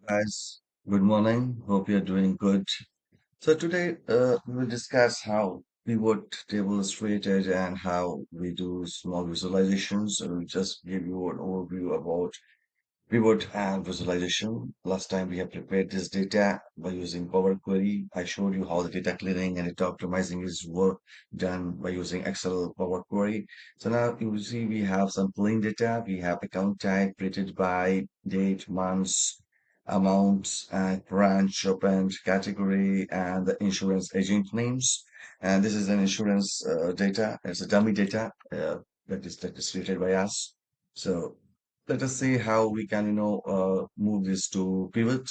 Guys, good morning. Hope you're doing good. So today we'll discuss how pivot table is created and how we do small visualizations. So we'll just give you an overview about pivot and visualization. Last time we have prepared this data by using Power Query. I showed you how the data cleaning and data optimizing is work done by using Excel Power Query. So now you will see we have some clean data. We have account type created by date, months, amounts, and branch opened, category, and the insurance agent names. And this is an insurance data. It's a dummy data that is created by us. So let us see how we can, move this to pivot.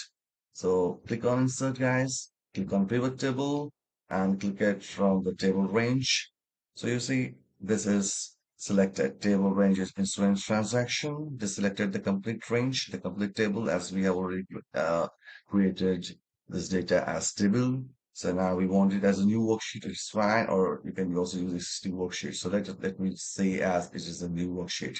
So click on insert, guys. Click on pivot table and click it from the table range. So you see this is selected. Table range is insurance transaction. This selected the complete range, the complete table as we have already created this data as table. So now we want it as a new worksheet, it's fine, or you can also use existing worksheet. So let me say as it is a new worksheet.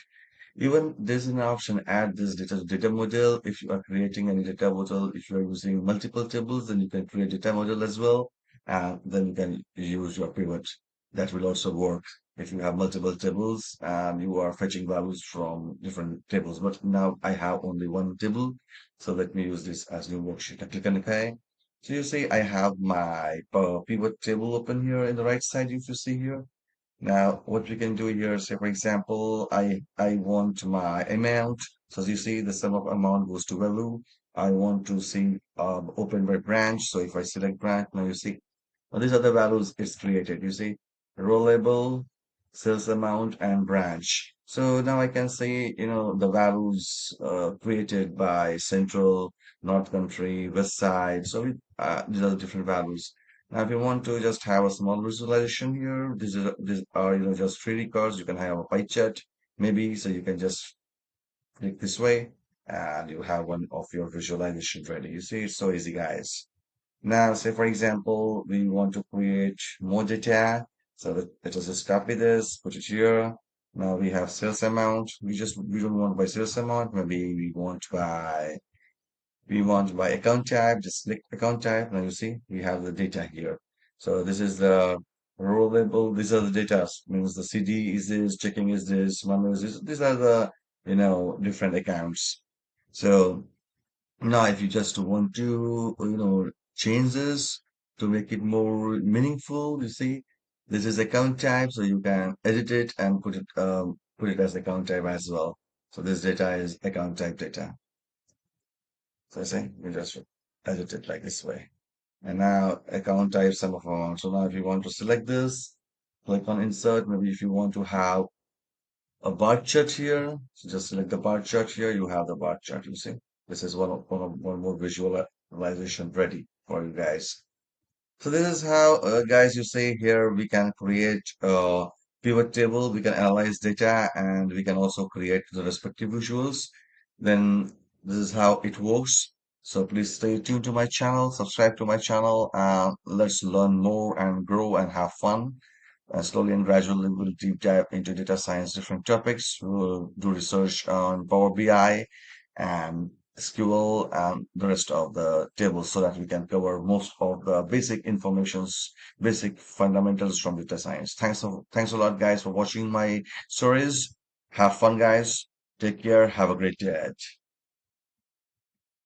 Even there's an option, add this data model. If you are creating any data model, if you are using multiple tables, then you can create data model as well. And then you can use your pivot. That will also work if you have multiple tables and you are fetching values from different tables. But now I have only one table. So let me use this as new worksheet. I click on OK. So you see I have my pivot table open here in the right side, if you see here. Now, what we can do here, say for example, I want my amount. So as you see, the sum of amount goes to value. I want to see open by branch. So if I select branch, now you see, now these are the values it's created. You see, row label, sales amount, and branch. So now I can see, the values created by central, north country, west side. So these are the different values. Now, if you want to just have a small visualization here, these are just 3D cards. You can have a pie chart, maybe, so you can just click this way, and you have one of your visualization ready. You see, it's so easy, guys. Now, say for example, we want to create more data, so let us just copy this, put it here. Now we have sales amount. We don't want by sales amount. Maybe we want by account type, just click account type. Now you see we have the data here. So this is the row label. These are the data. Means the CD is this, checking is this, one is this. These are the different accounts. So now if you just want to change this to make it more meaningful, you see this is account type, so you can edit it and put it as account type as well. So this data is account type data. So I say you just edit it like this way. And now account type sum of amount. So now if you want to select this, click on insert. Maybe if you want to have a bar chart here, so just select the bar chart here. You have the bar chart. You see, this is one more visualization ready for you guys. So this is how, guys, you see here we can create a pivot table, we can analyze data, and we can also create the respective visuals. Then this is how it works. So please stay tuned to my channel, subscribe to my channel, and let's learn more and grow and have fun. Slowly and gradually, we'll deep dive into data science, different topics. We'll do research on Power BI and SQL and the rest of the tables so that we can cover most of the basic informations, basic fundamentals from data science. Thanks a lot, guys, for watching my stories. Have fun, guys. Take care. Have a great day.